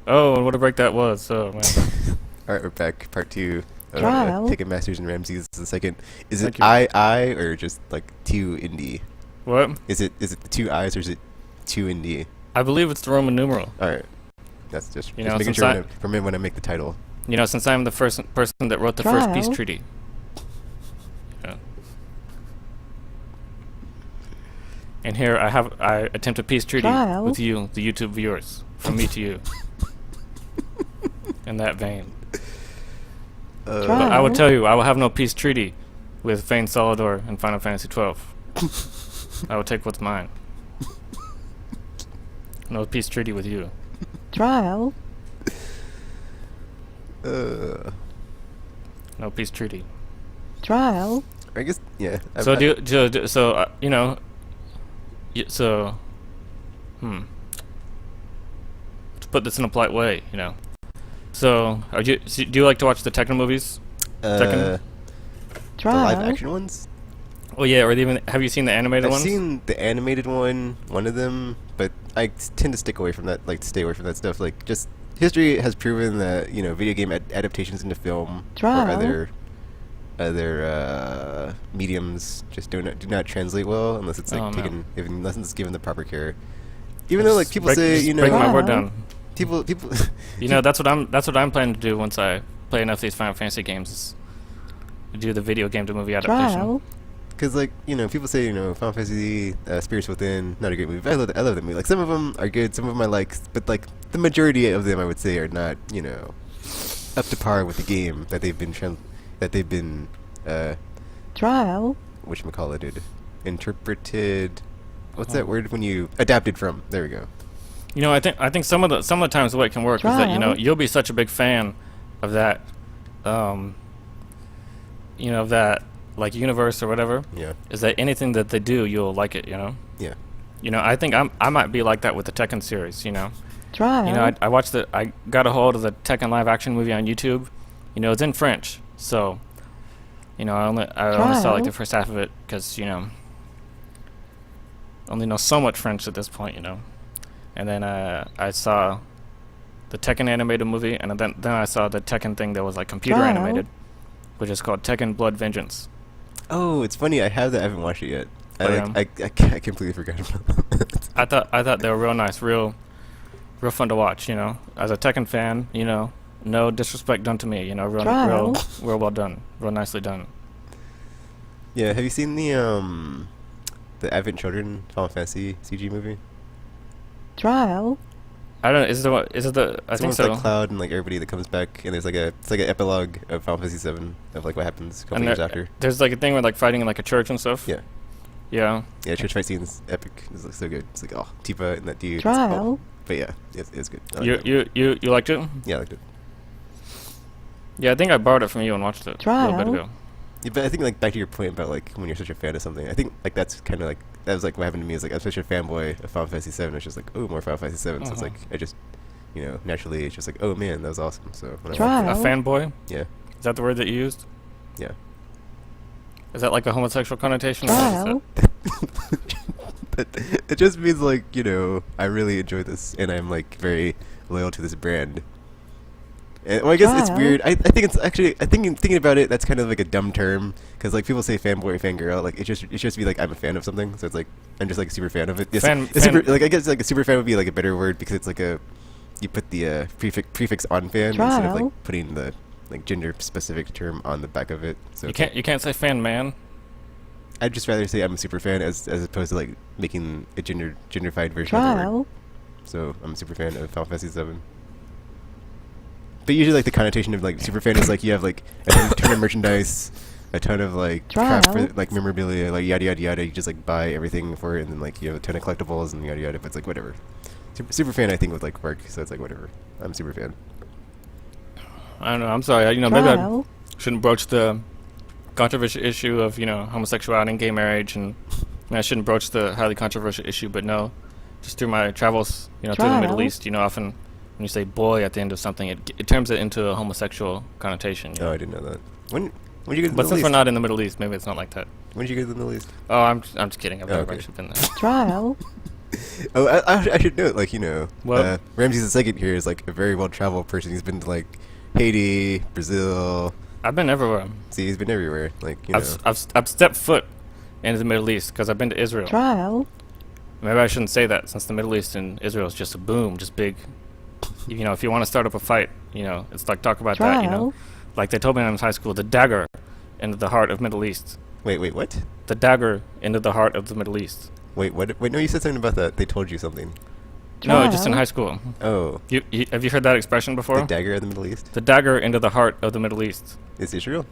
Oh, and what a break that was. Oh man. Alright, we're back. Part 2 of Trial. TKKNMSTR and Ramses. The second. Is it Thank you. I or just like 2 in D? What? Is it the 2 I's or is it 2 in D? I believe it's the Roman numeral. Alright. That's just You know, making since sure for me when I make the title. You know, since I'm the first person that wrote the first peace Trial. treaty. Yeah. And here I attempt a peace treaty Trial. with you, the YouTube viewers, from me to you. In that vein. But I will tell you, I will have no peace treaty with Fane Solidor and Final Fantasy XII. I will take what's mine. No peace treaty with you. Trial. No peace treaty. Trial. I guess, yeah. So you know, to put this in a polite way, you know. So, do you like to watch the Tekken movies? The Trial. live action ones? Oh yeah, or even have you seen the animated I've ones? seen the animated one of them, but I tend to stick away from that, like to stay away from that stuff. Like, just history has proven that video game adaptations into film Trial. or other mediums just do not translate well unless it's like Oh, no. unless it's given the proper care. Even though like people say, just break my word Trial. down. people You know, that's what I'm planning to do once I play enough of these Final Fantasy games. Is do the video game to movie adaptation. Trial. because like people say Final Fantasy Spirits Within, not a great movie. I love that movie. Like some of them are good, some of them I like, but like the majority of them I would say are not up to par with the game that they've been Trial. whatchamacallit, interpreted. What's that word when you adapted from? There we go. You know, I think some of the times the way it can work is that Trial. you'll be such a big fan of that, of that like universe or whatever. Yeah. Is that anything that they do, you'll like it. You know. Yeah. You know, I think I might be like that with the Tekken series. You know. Trial. You know, I watched I got a hold of the Tekken live action movie on YouTube. You know, it's in French, so I only saw like the first half of it because only know so much French at this point. And then I saw the Tekken animated movie, and then I saw the Tekken thing that was like computer Trial. animated, which is called Tekken Blood Vengeance. Oh, it's funny. I have that. I haven't watched it yet. Oh, yeah. I completely forgot about that. I thought they were real nice, real fun to watch. As a Tekken fan, no disrespect done to me. Trial. Real well done, real nicely done. Yeah. Have you seen the Advent Children Final Fantasy CG movie? Trial. I don't know. Is it the? I It's think with, so. like Cloud and like everybody that comes back, and there's it's like an epilogue of Final Fantasy VII of like what happens a couple And years after. there's like a thing with like fighting in like a church and stuff. Yeah. Yeah. Yeah, church fight scene's epic. It's like so good. It's like Tifa and that dude. Trial. But yeah, it's good. I like You that. you liked it? Yeah, I liked it. Yeah, I think I borrowed it from you and watched it a little bit Trial. ago. Yeah, but I think like back to your point about like when you're such a fan of something, I think like that's kind of like that was like what happened to me. Is like I'm such a fanboy of Final Fantasy VII. It's just like more Final Fantasy VII. So it's like I just naturally it's just like oh man that was awesome. So when I Trial. watched A fanboy? it, yeah, Is that the word that you used? yeah. Is that like a homosexual connotation? Or what is Trial. But it just means like I really enjoy this and I'm like very loyal to this brand. And, well, I guess it's Trial. weird. I think it's actually thinking about it, that's kind of like a dumb term because like people say fanboy or fangirl, like it just be like I'm a fan of something. So it's like I'm just like a super fan of it. Yes, like I guess like a super fan would be like a better word because it's like you put the prefix on fan instead of Trial. like putting the like gender specific term on the back of it. So You can't say fan man. I'd just rather say I'm a super fan as opposed to like making a genderfied version of the word. Trial. So I'm a super fan of Final Fantasy VII. But usually like the connotation of like super fan is like you have like a ton of merchandise, a ton of like crap for Trial. like memorabilia, like yada yada yada. You just like buy everything for it, and then like you have a ton of collectibles and yada yada. But it's like whatever. Super fan I think would like work, so it's like whatever. I'm a super fan. I don't know. I'm sorry. Maybe I Trial. shouldn't broach the controversial issue of homosexuality and gay marriage, and I shouldn't broach the highly controversial issue. But no, just through my travels, through the Middle Trial. East, often when you say boy at the end of something, it turns it into a homosexual connotation. Oh, I didn't know that. When did you go to the But Middle since we're East? not in the Middle East, maybe it's not like that. When did you go to the Middle East? Oh, I'm just kidding. I've Oh, never okay. actually been there. Trial. Oh, I should note, like, What? Ramses II here is like a very well-traveled person. He's been to like Haiti, Brazil. I've been everywhere. See, he's been everywhere. Like, I've stepped foot into the Middle East because I've been to Israel. Trial. Maybe I shouldn't say that since the Middle East and Israel is just a boom, just big. If you want to start up a fight, it's like talk about that. Trial. Like they told me when I was in high school, the dagger into the heart of Middle East. Wait, what? The dagger into the heart of the Middle East. Wait, what? Wait, no, you said something about that. They told you something. No, just in Trial. high school. Oh, Have you heard that expression before? the dagger of the Middle East? The dagger into the heart of the Middle East. Is Israel?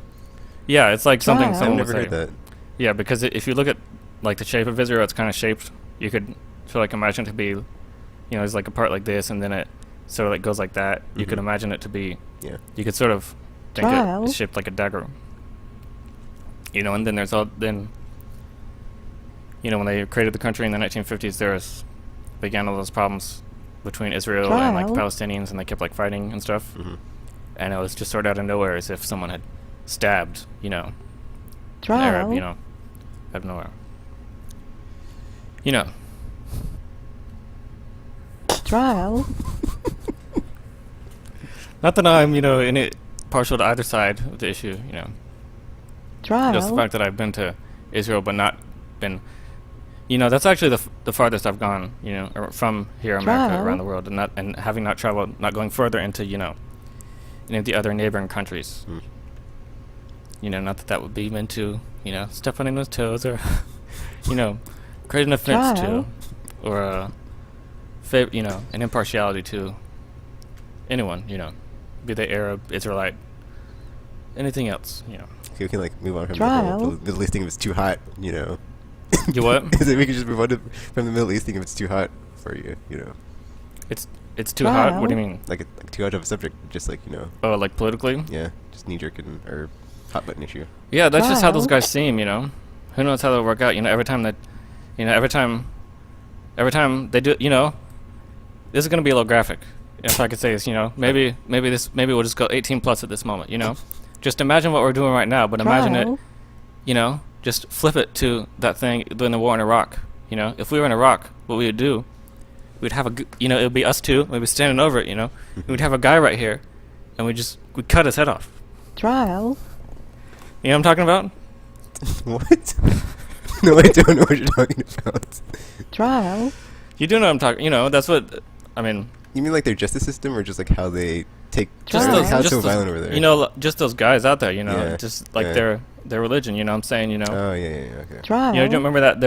Yeah, it's like something Trial. I've someone never would say. heard that. Yeah, because if you look at like the shape of Israel, it's kind of shaped. You could sort of like imagine it to be, it's like a part like this, and then it sort of like goes like that. You could Mhm. imagine it to be. Yeah. You could sort of think Trial. it's shaped like a dagger. And then there's when they created the country in the 1950s, began all those problems between Israel and like the Trial. Palestinians, and they kept like fighting and stuff. Mhm. And it was just sort of out of nowhere, as if someone had stabbed, an Trial. Arab, out of nowhere. Trial. Not that I'm, in it partial to either side of the issue, Trial. Just the fact that I've been to Israel but not been, that's actually the farthest I've gone, from here, America, Trial. around the world, and having not traveled, not going further into, the other neighboring countries. Mm. Not that would be meant to, stepping on those toes or, create an offense Trial. to, or an impartiality to anyone, be they Arab, Israelite, anything else, Okay, we can like move on from Trial. the Middle East thing if it's too hot, You what? Is it we can just move on from the Middle East thing if it's too hot for you, It's too hot? What do you Trial. mean? like too hot of a subject, just like Oh, like politically? yeah, just knee jerk or hot button issue. Yeah, that's just how those Trial. guys seem, Who knows how they'll work out, every time that, every time they do, this is going to be a little graphic. If I could say this, maybe we'll just go 18 plus at this moment, Just imagine what we're doing right now, but imagine Trial. it, just flip it to that thing during the war in Iraq. If we were in Iraq, what we would do, we'd have it would be us two, we'd be standing over it, we'd have a guy right here, and we'd cut his head off. Trial. You know what I'm talking about? What? No, I don't know what you're talking about. Trial. You do know what I'm talking, that's what, I mean, You mean like their justice system, or just like how they take? just Trial. those, like how it's just so those, violent over there. just those guys out there, Yeah, just like yeah. their religion, what I'm saying, Oh yeah, okay. Trial. do you remember that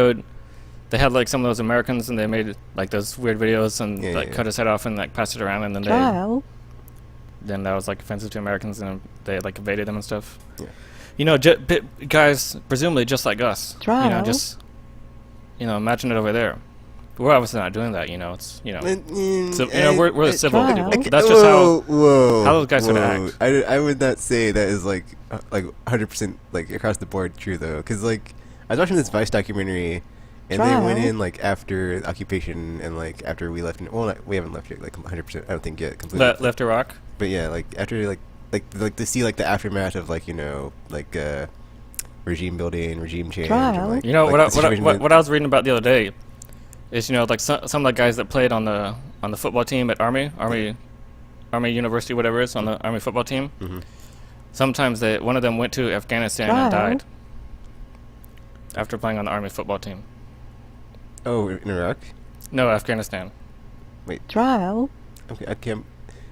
they had like some of those Americans, and they made like those weird videos and Yeah, like yeah, cut yeah. his head off and like passed it around, and then Trial. then that was like offensive to Americans, and they like evaded them and stuff. Yeah. Guys presumably just like us. Trial. Just imagine it over there. We're obviously not doing that, it's so, we're the civil Trial. people. That's just how Whoa, how those guys would whoa. act. I would not say that is like 100% like across the board true though, because like I was watching this Vice documentary, and they went Trial. in like after occupation and like after we left. We haven't left yet, like 100%. I don't think yet completely. left Iraq. But yeah, like after like to see like the aftermath of like regime building, regime change. Trial. And, like, What the I, what, I, situation what I was reading about the other day is like some of the guys that played on the football team at Army University, whatever it is, on the Army football team. Mhm. Sometimes one of them went to Afghanistan and Trial. died after playing on the Army football team. Oh, in Iraq. No, Afghanistan. Trial. Okay, I can't.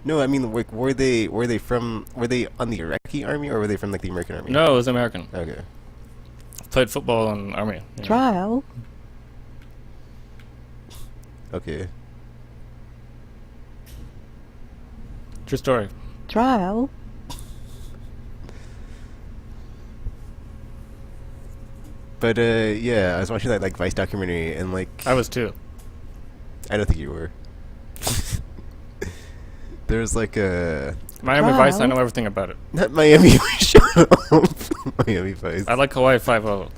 No, I mean, like, were they on the Iraqi army, or were they from like the American army? No, it was American. Okay. Played football in the Army. Yeah. Trial. Okay. True story. Trial. But yeah, I was watching that like Vice documentary, and like I was too. I don't think you were. There's like a Miami Vice, I Trial. know everything about it. not Miami. Shut up. Miami Vice. I like Hawaii 5-0.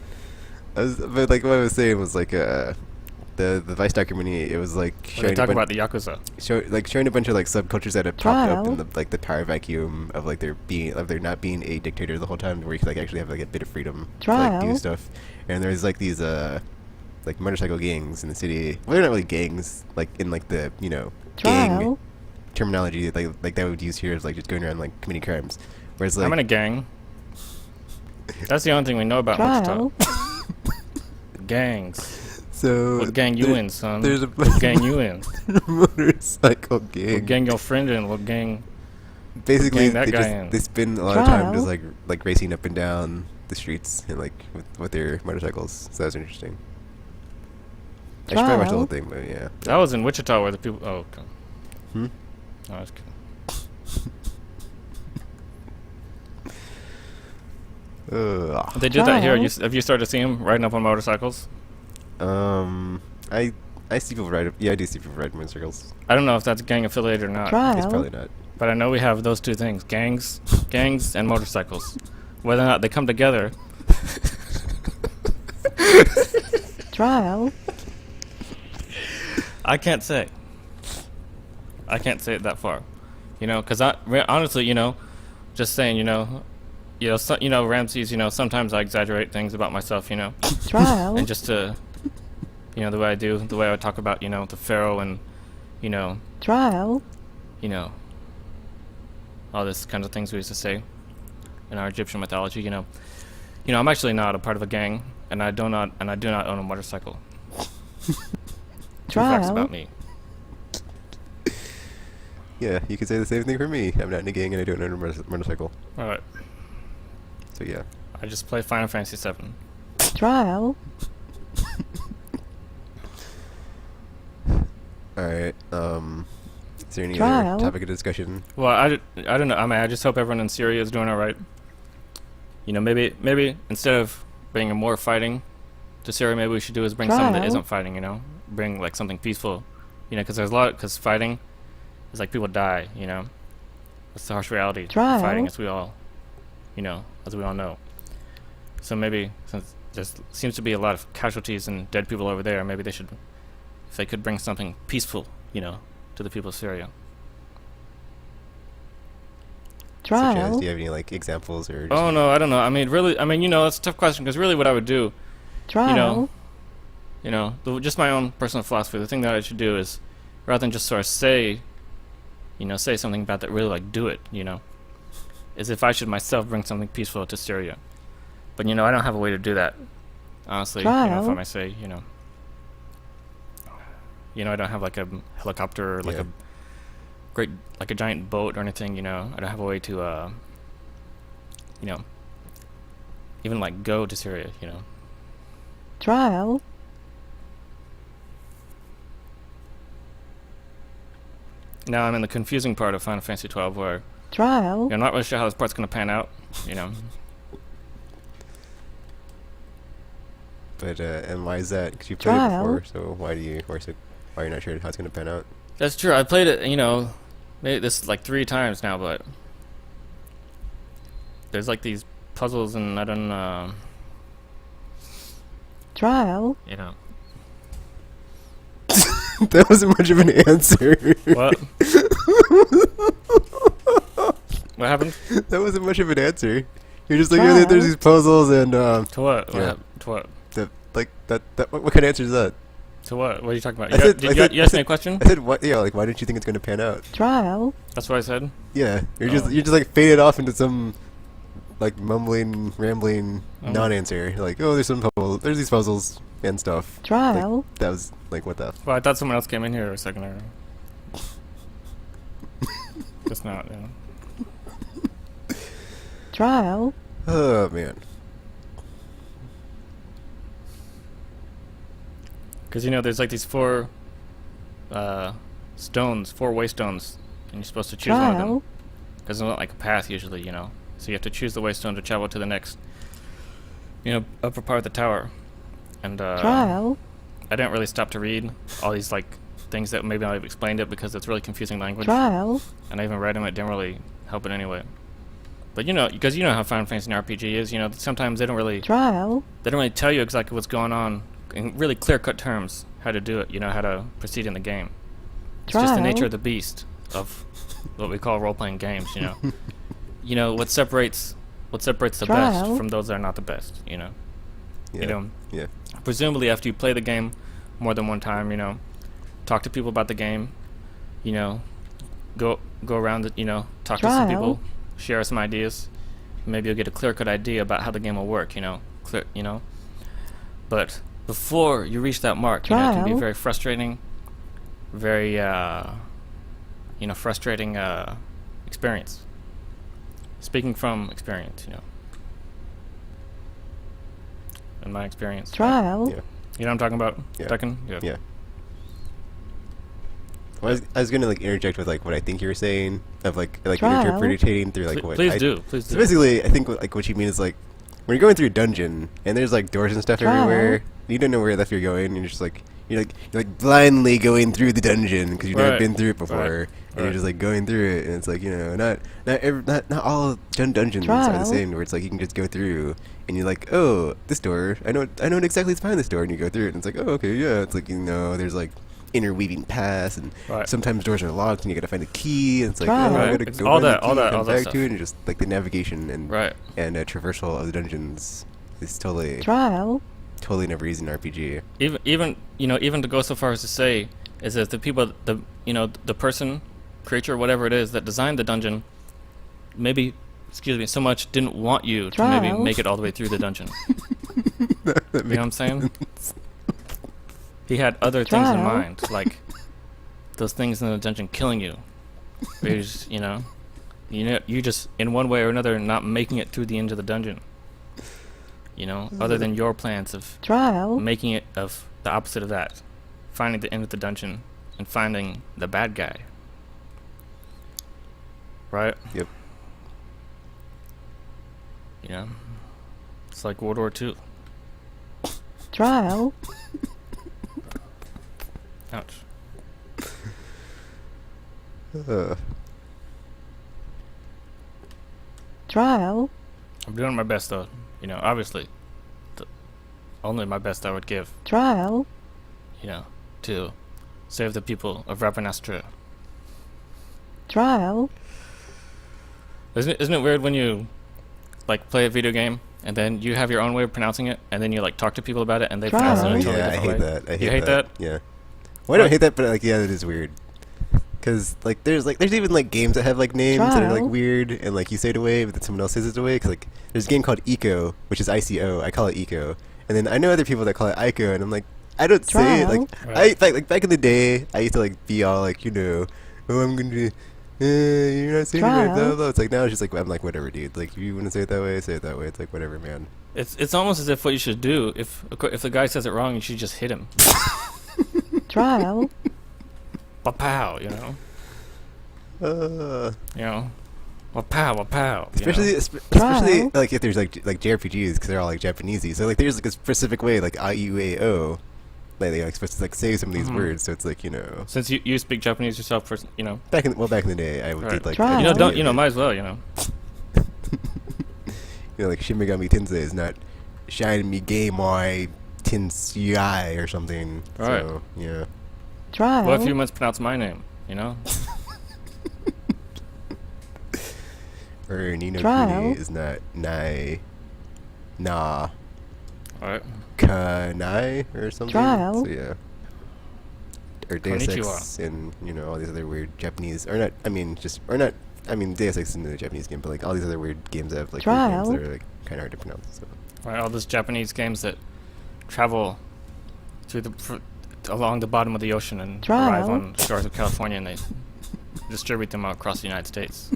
But like what I was saying was like the Vice documentary. It was like When they showing talk about the Yakuza. showing a bunch of like subcultures that had popped up in Trial. the power vacuum of like there not being a dictator the whole time, where you could like actually have like a bit of freedom to like do Trial. stuff. And there's like these like motorcycle gangs in the city. Well, they're not really gangs, like in like the gang Trial. terminology like that we would use here is like just going around like committing crimes. Whereas like I'm in a gang. That's the only thing we know about Trial. Wichita. Gangs. so What gang you in, son? There's a What gang you in? motorcycle gang. What gang your friend in? What gang? Basically, gang that they guy just in? they spend a lot of time just Trial. like racing up and down the streets and like with their motorcycles. So that's interesting. I should probably watch the whole Trial. thing, but yeah. That was in Wichita where the people. Oh, okay. Hmm? No, I was kidding. They did that here. Trial. Have you started to see them riding up on motorcycles? I see people ride. Yeah, I do see people ride motorcycles. I don't know if that's gang affiliated or not, Trial. It's probably not. but I know we have those two things: gangs, and motorcycles. Whether or not they come together, Trial. I can't say. I can't say it that far, because honestly, just saying, Ramses, sometimes I exaggerate things about myself, Trial. and just to, the way I do, the way I talk about, the pharaoh and, Trial. all this kinds of things we used to say in our Egyptian mythology, I'm actually not a part of a gang, and I do not own a motorcycle. True facts Trial. about me. Yeah, you could say the same thing for me. I'm not in a gang and I don't own a motorcycle. All right, So yeah. I just play Final Fantasy VII. Trial. All right. Is there any Trial. other topic of discussion? Well, I don't know. I mean, I just hope everyone in Syria is doing all right. Maybe instead of bringing more fighting to Syria, maybe we should do is bring someone that Trial. isn't fighting. Bring like something peaceful. Because fighting is like people die. That's the harsh reality. of Trial. Fighting, as we all know. So maybe since there seems to be a lot of casualties and dead people over there, maybe they should, if they could bring something peaceful, to the people of Syria. Such as, Trial. do you have any like examples or? Oh no, I don't know. I mean, really, that's a tough question because really, what I would do, Trial. just my own personal philosophy. The thing that I should do is, rather than just sort of say something about that, really like do it. Is if I should myself bring something peaceful to Syria, but I don't have a way to do that. Honestly, if Trial. I might say, I don't have like a helicopter or like Yeah. a giant boat or anything. I don't have a way to, even like go to Syria. Trial. Now I'm in the confusing part of Final Fantasy 12 where Trial. I'm not really sure how this part's gonna pan out. But and why is that? Because you played it Trial. before, so why are you not sure how it's gonna pan out? That's true. I played it, maybe this like 3 times now, but there's like these puzzles and I don't, Trial. That wasn't much of an answer. What? What happened? That wasn't much of an answer. You're just like, Trial. there's these puzzles and To what? Yeah. To what? what kind of answer is that? To what? What are you talking about? I said- Did I you said- ask me a question? I said what? Yeah, like why didn't you think it's gonna pan out? Trial. That's what I said. Yeah, you're Oh. just like faded off into some like mumbling, rambling Oh. non-answer. Like, oh, there's these puzzles and stuff. Trial. Like, that was like what the? Well, I thought someone else came in here a second ago. Just not, Trial. Oh man. Because there's like these 4 stones, 4 way stones, and you're supposed to choose one of them. Trial. Because it's not like a path usually, So you have to choose the way stone to travel to the next, upper part of the tower. And Trial. I didn't really stop to read all these like things that maybe I've explained it because it's really confusing language. Trial. And I even read them, it didn't really help it anyway. But because how Final Fantasy and RPG is, sometimes they don't really Trial. tell you exactly what's going on in really clear-cut terms, how to do it, how to proceed in the game. It's just the Trial. nature of the beast of what we call role-playing games, what separates the best Trial. from those that are not the best, Yeah. You know, Yeah. presumably after you play the game more than one time, you know, talk to people about the game, you know, go around, you know, talk to some people, share some ideas. Maybe you'll get a clear-cut idea about how the game will work, you know, But before you reach that mark, you know, it can be very frustrating, very, you know, frustrating experience. Speaking from experience, you know. In my experience. Trial. Yeah. You know what I'm talking about? Yeah. Deccan? Yeah. Well, I was gonna like interject with like what I think you were saying of like interpreting through like what. Please I, do. So basically, I think like what you mean is like when you're going through a dungeon and there's like doors and stuff everywhere, you don't know where the f you're going. You're just like you're like blindly going through the dungeon because you've never been through it before, and you're just like going through it, and it's like, you know, not all dungeons are the same. Where it's like you can just go through and you're like, oh, this door, I know exactly what's behind this door, and you go through it, and it's like, oh, okay, yeah, it's like, you know, there's like interweaving paths, and sometimes doors are locked and you gotta find a key, and it's like, oh, I gotta go all find that, the key, all come back stuff. to it, and just like the navigation and traversal of the dungeons is totally never easy in RPG. Even you know, even to go so far as to say is that the people, the person, creature, whatever it is that designed the dungeon, maybe, so much didn't want you to maybe make it all the way through the dungeon. You know what I'm saying? He had other things in mind, like those things in the dungeon killing you. You just, you just in one way or another not making it through the end of the dungeon. You know, other than your plans of making it of the opposite of that, finding the end of the dungeon and finding the bad guy. Right? Yep. You know, it's like World War II. Trial. Ouch. Trial. I'm doing my best though. You know, obviously, only my best I would give. Trial. You know, to save the people of Rapanastra. Trial. Isn't it weird when you like play a video game and then you have your own way of pronouncing it, and then you like talk to people about it and they pronounce it in a totally different way? I hate that. You hate that? Yeah. Well, I don't hate that, but like, yeah, it is weird. Because like there's even like games that have like names that are like weird, and like you say it away but then someone else says it away. Because like there's a game called Eco, which is ICO. I call it Eco, and then I know other people that call it Ico, and I'm like, I don't say it. Like like back in the day, I used to like be all like, you know, oh, I'm gonna do, you're not saying it right, blah, blah, blah. It's like now it's just like I'm like, whatever, dude. Like if you want to say it that way, say it that way. It's like whatever, man. It's almost as if what you should do if the guy says it wrong, you should just hit him. Trial. Pow, you know. You know, pow. Especially like if there's like JRPGs, because they're all like Japanesey. So like there's like a specific way, like IUAO, like they're like supposed to like say some of these words. So it's like, you know. Since you speak Japanese yourself, for you know. Back in the day, I did like. Might as well, you know. You know, like Shin Megami Tensei is not Shin Megami Tensei or something. Right. So yeah. Trial. Well, if you must pronounce my name, you know. Or Nino Kuni is not Alright. Kanai or something. Trial. So yeah. Or Deus Ex and, you know, all these other weird Japanese, or not, I mean, Deus Ex isn't a Japanese game, but like all these other weird games that have like weird names that are like kind of hard to pronounce. So. Right, all those Japanese games that travel through along the bottom of the ocean and arrive on shores of California, and they distribute them across the United States.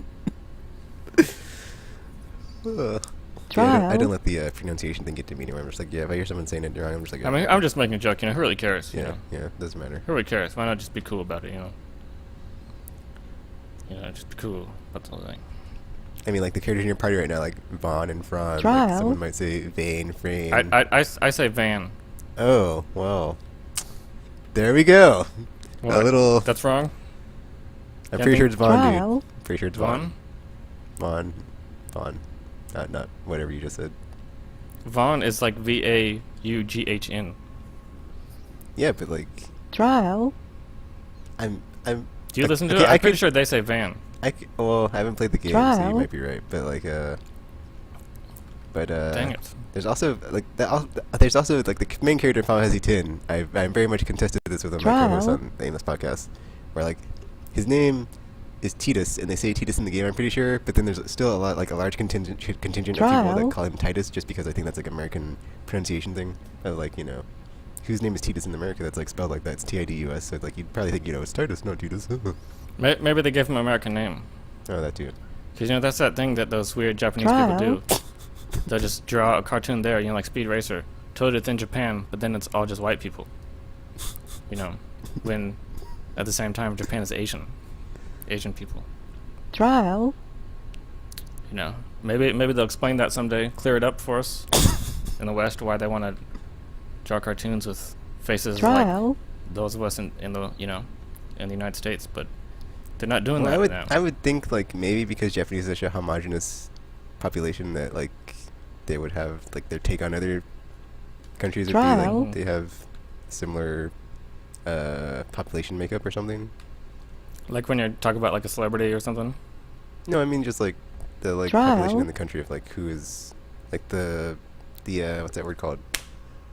I don't let the pronunciation thing get to me anymore. I'm just like, yeah, if I hear someone saying it wrong, I'm just like, I mean, I'm just making a joke, you know. Who really cares? Yeah, you know? Yeah, doesn't matter. Who really cares? Why not just be cool about it, you know? You know, just be cool about the whole thing. I mean, like the characters in your party right now, like Vaughn and Fran. Like, someone might say Vane, Frame. I say Van. Oh, well. There we go. What? A little. That's wrong? I'm pretty sure it's Vaughn, dude. Trial. Pretty sure it's Vaughn. Vaughn. Not whatever you just said. Vaughn is like Vaughn. Yeah, but like. Trial. Do you listen to it? I'm pretty sure they say Van. Well, I haven't played the game, so you might be right. But like, But Dang it. there's also like there's also like the main character Final Fantasy X. I'm very much contested this with my co-host on the Aimless podcast, where like his name is Titus, and they say Titus in the game, I'm pretty sure, but then there's still a large contingent of people that call him Titus, just because I think that's like American pronunciation thing of like, you know, whose name is Titus in America that's like spelled like that. It's Tidus, so like you'd probably think, you know, it's Titus, not Titus. Maybe they gave him an American name. Oh, that too. Because, you know, that's that thing that those weird Japanese people do. They'll just draw a cartoon there, you know, like Speed Racer. Told it's in Japan, but then it's all just white people. You know, when at the same time Japan is Asian people. Trial. You know, maybe they'll explain that someday, clear it up for us in the West, why they want to draw cartoons with faces like those of us in the, you know, in the United States, but they're not doing that now. I would think like maybe because Japanese is such a homogenous population that like they would have like their take on other countries would be like they have similar population makeup or something. Like when you talk about like a celebrity or something? No, I mean just like the like population in the country of like who is like the what's that word called?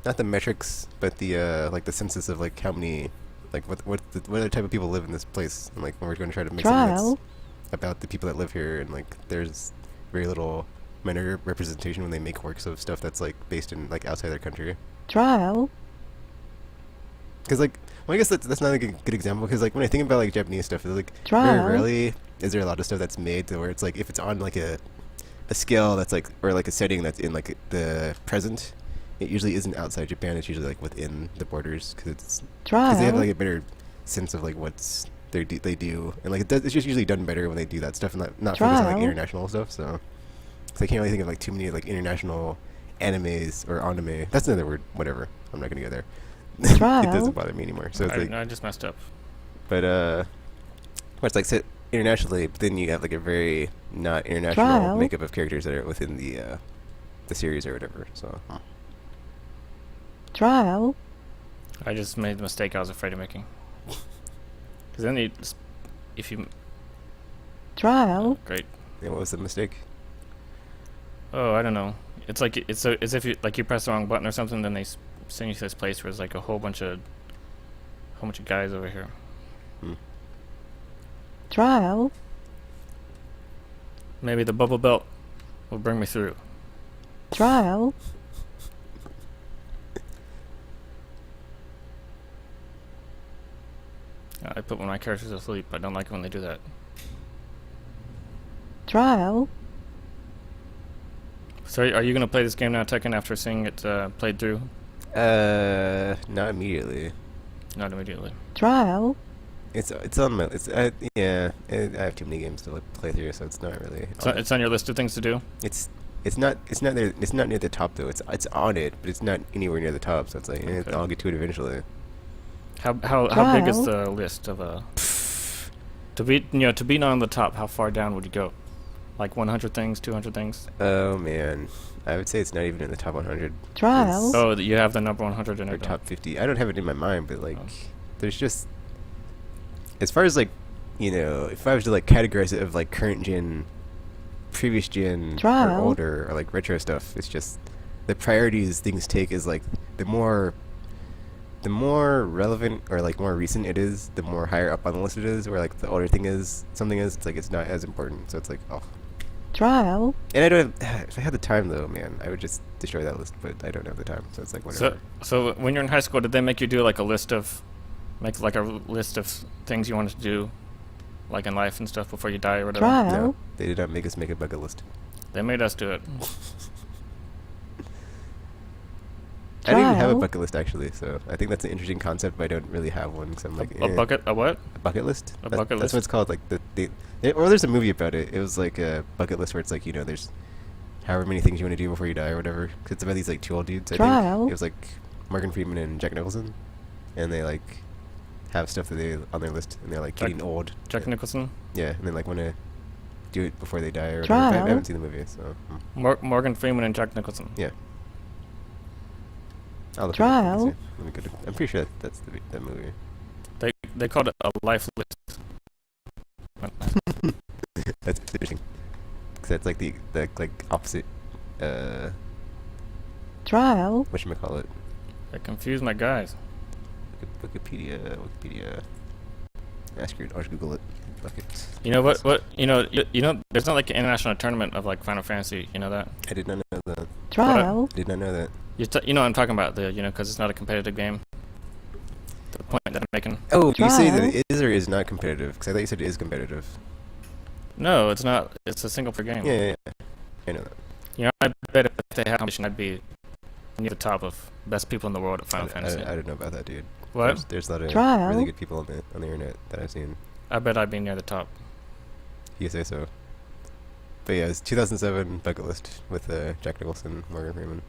Not the metrics, but the like the census of like how many like what other type of people live in this place, and like when we're going to try to make something that's about the people that live here, and like there's very little minor representation when they make works of stuff that's like based in like outside their country. Trial. Because like, well, I guess that's not a good example. Because like when I think about like Japanese stuff, it's like very rarely is there a lot of stuff that's made to where it's like if it's on like a scale that's like or like a setting that's in like the present, it usually isn't outside Japan. It's usually like within the borders because they have like a better sense of like what's they do, and like it's just usually done better when they do that stuff and not focus on like international stuff. So I can't really think of like too many like international animes or anime. That's another word. Whatever. I'm not gonna go there. It doesn't bother me anymore. So it's like I just messed up. But well, it's like set internationally, but then you have like a very not international makeup of characters that are within the series or whatever. So Trial. I just made the mistake I was afraid of making. Because then if you great. Yeah, what was the mistake? Oh, I don't know. It's like it's as if you like you press the wrong button or something, then they send you to this place where there's like a whole bunch of guys over here. Trial. Maybe the bubble belt will bring me through. Trial. I put one of my characters to sleep. I don't like it when they do that. Trial. So are you going to play this game now, Tekken, after seeing it played through? Not immediately. Not immediately. Trial. It's on my I have too many games to like, play through, so it's not really. It's on your list of things to do. It's not there. It's not near the top though. It's on it, but it's not anywhere near the top. So it's like I'll get to it eventually. How big is the list of to be not on the top? How far down would you go? Like 100 things, 200 things? Oh man, I would say it's not even in the top 100. Trial. Oh, you have the number 100 in or it. Top 50. I don't have it in my mind, but like, there's just as far as like, you know, if I was to like categorize it of like current gen, previous gen, or older, or like retro stuff, it's just the priorities things take is like the more relevant or like more recent it is, the more higher up on the list it is. Where like the older something is, it's like it's not as important. So it's like Trial. And I don't have, if I had the time though, man, I would just destroy that list. But I don't have the time, so it's like whatever. So when you're in high school, did they make you do like a list of things you wanted to do, like in life and stuff before you die or whatever? No, they did not make us make a bucket list. They made us do it. I don't even have a bucket list actually, so I think that's an interesting concept, but I don't really have one. Cause I'm like, a bucket, a what? A bucket list. Bucket list. That's what it's called. Like or there's a movie about it. It was like a bucket list where it's like, you know, there's however many things you want to do before you die or whatever. Cause it's about these like two old dudes. I think it was like Morgan Freeman and Jack Nicholson, and they like have stuff that they on their list, and they're like getting old. Jack Nicholson. Yeah, and they like want to do it before they die or whatever. I haven't seen the movie, so. Morgan Freeman and Jack Nicholson. Yeah. Trial. I'm pretty sure that's that movie. They called it a life list. That's interesting. Because that's like the like opposite Trial. whatchamacallit? I confuse my guys. Wikipedia. I'll just Google it. Fuck it. You know what? You know, there's not like an international tournament of like Final Fantasy. You know that? I did not know that. Trial. Did not know that. You know what I'm talking about, because it's not a competitive game. The point that I'm making. Oh, you say that Trial. it is or is not competitive? Because I thought you said it is competitive. No, it's not. It's a single player game. Yeah. I know that. You know, I bet if they had competition, I'd be near the top of best people in the world at Final Fantasy. I don't know about that, dude. What? There's a lot of Trial. really good people on the internet that I've seen. I bet I'd be near the top. You say so. But yeah, it's 2007 bucket list with Jack Nicholson, Morgan Freeman.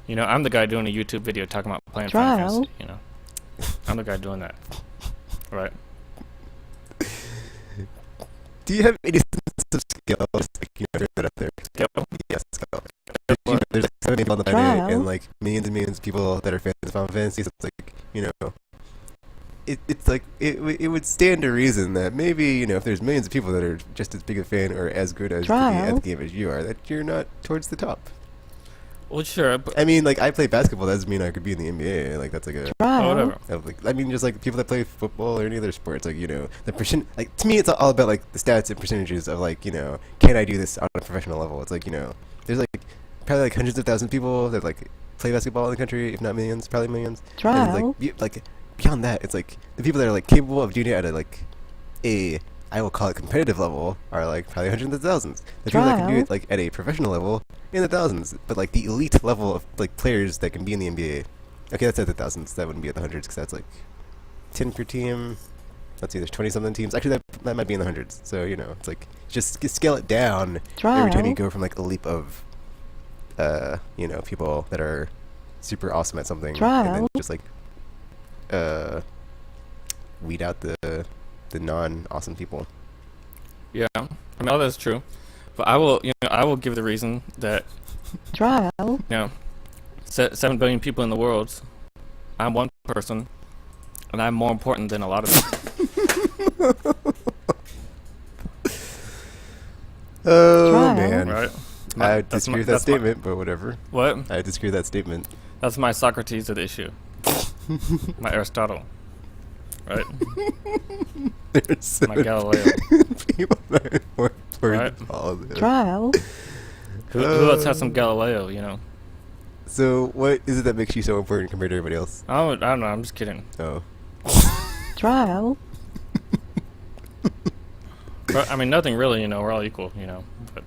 You know, I'm the guy doing a YouTube video talking about playing Final Trial. Fantasy. You know, I'm the guy doing that. Right? Do you have any sense of skill? Just like, throw that up there. Skill? Yes, skill. There's like 7 people on the planet Trial. and like millions and millions of people that are fans of Final Fantasy. So it's like, it's like it would stand to reason that maybe if there's millions of people that are just as big a fan or as good as at the game as you are, that you're not towards the top. Well, sure. But I mean, like I play basketball. That doesn't mean I could be in the NBA. Like that's like a Trial. whatever. I mean, just like people that play football or any other sports, like the percent. Like to me, it's all about like the stats and percentages of like can I do this on a professional level? It's like there's like probably like hundreds of thousands of people that like play basketball in the country, if not millions, probably millions. Trial. And it's like beyond that, it's like the people that are like capable of doing it at a like I will call it competitive level are like probably hundreds of thousands. The people that can do Trial. it like at a professional level in the thousands, but like the elite level of like players that can be in the NBA. Okay, that's at the thousands. That wouldn't be at the hundreds because that's like 10 per team. Let's see, there's 20 something teams. Actually, that might be in the hundreds. So it's like just scale it down every time you go from like a leap of people that are super awesome at something, and then Trial. just like weed out the non-awesome people. Yeah, I mean, all that's true. But I will give the reason that Trial. 7 billion people in the world, I'm one person, and I'm more important than a lot of them. Oh Trial. man, Right? I disagree with that statement, but whatever. What? I disagree with that statement. That's my Socrates of the issue. My Aristotle. Right? There's My Galileo. people that are more important Right. than all of them. Trial. Who else has some Galileo, So what is it that makes you so important compared to everybody else? I don't know, I'm just kidding. Oh. Trial. But, I mean, nothing really, we're all equal, but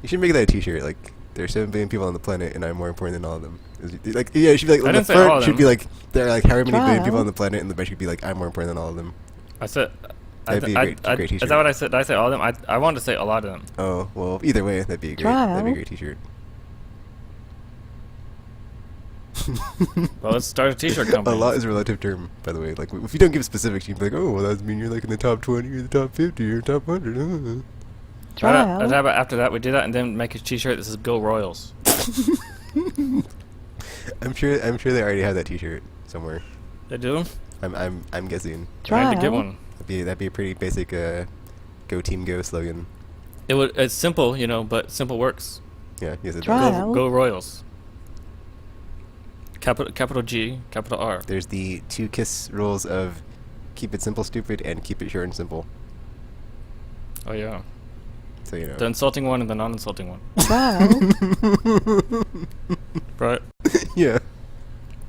You should make that a t-shirt, like, there's 7 billion people on the planet and I'm more important than all of them. Like, yeah, it should be like, I on the didn't say all front of should them. be like, there are like however many billion people Trial. on the planet, and the back should be like, I'm more important than all of them. I said... That'd be a great Is t-shirt. that what I said? Did I say all of them? I wanted to say a lot of them. Oh, well, either way, that'd be a Trial. great t-shirt. Well, let's start a t-shirt company. A lot is a relative term, by the way. Like, if you don't give specifics, you'd be like, oh, well, that doesn't mean you're like in the top 20, or the top 50, or top 100. Trial. How about after that we do that and then make a t-shirt that says "Go Royals"? I'm sure they already have that t-shirt somewhere. They do. I'm guessing. I need to get Trial. one. That'd be a pretty basic "Go Team Go" slogan. It's simple, but simple works. Yeah, yes it does. Trial. Go Royals. Capital G, capital R. There's the 2 KISS rules of keep it simple, stupid, and keep it short and simple. Oh yeah. So The insulting one and the non-insulting one. Trial. Right. Yeah.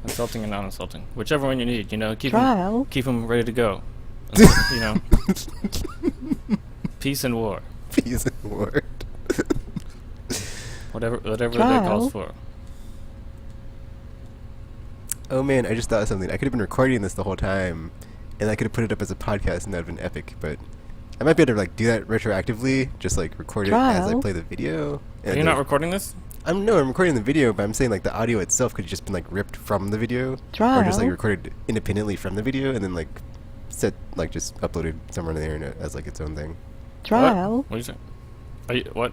Insulting and non-insulting, whichever one you need. Trial. Keep them ready to go. Peace and war. Peace and war. Whatever the day calls Trial. for. Oh man, I just thought of something. I could have been recording this the whole time, and I could have put it up as a podcast, and that'd have been epic. But I might be able to like do that retroactively, just like record it as I Trial. play the video. Are you not recording this? I'm recording the video, but I'm saying like the audio itself could have just been like ripped from the video, or just like Trial. recorded independently from the video, and then like just uploaded somewhere on the internet as like its own thing. Trial. What are you saying? What?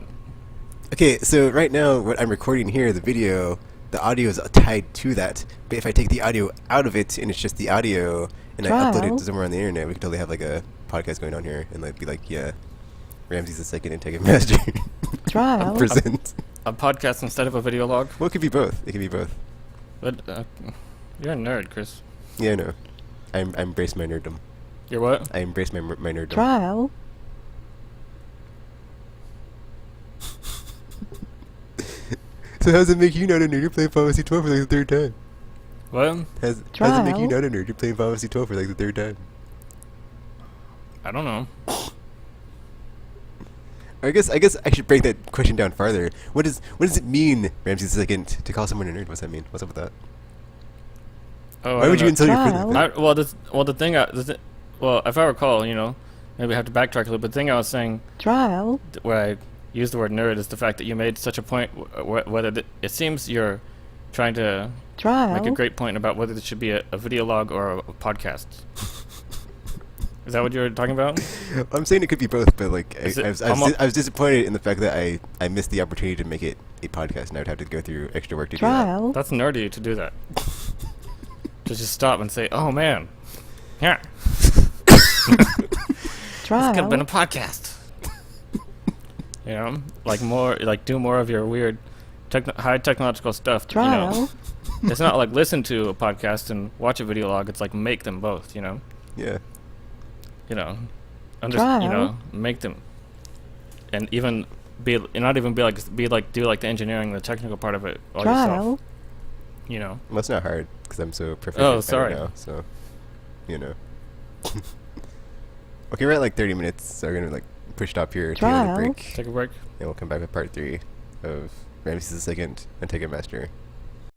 Okay, so right now what I'm recording here, the video, the audio is tied to that. But if I take the audio out of it and it's just the audio and I upload it Trial. to somewhere on the internet, we could totally have like a podcast going on here and like be like, yeah, Ramses the second and take it master. Trial. Present. a podcast instead of a video log. Well, it could be both. It could be both. But you're a nerd, Chris. Yeah, I know. I embrace my nerddom. You're what? I embrace my nerddom. Trial. So how does it make you not a nerd? You're playing Final Fantasy 12 for like the third time. What? How does it make you Trial. not a nerd? You're playing Final Fantasy 12 for like the third time. I don't know. I guess I should break that question down farther. What does it mean, Ramses II, to call someone a nerd? What's that mean? What's up with that? Oh, Why would you insult your Trial. friend? Well, if I recall, maybe I have to backtrack a little. But the thing I was saying, Trial. where I used the word nerd, is the fact that you made such a point. It seems you're trying to Trial. make a great point about whether this should be a video log or a podcast. Is that what you were talking about? I'm saying it could be both, but like Is I it was disappointed in the fact that I missed the opportunity to make it a podcast, and I would have to go through extra work to do that. Trial. That's nerdy to do that. To just stop and say, "Oh man, yeah, this could have been a Trial. podcast." Do more of your weird, high technological stuff. Trial. It's not like listen to a podcast and watch a video log. It's like make them both. Yeah. Trial. Make them, and even do like the engineering, the technical part of it all Trial. yourself. Well, it's not hard because I'm so perfect. Oh, at it sorry. Now, so, Okay, we're at like 30 minutes, so we're gonna like push stop here, take another Trial. break, Take a break. and we'll come back with part 3 of Ramses II and TKKNMSTR.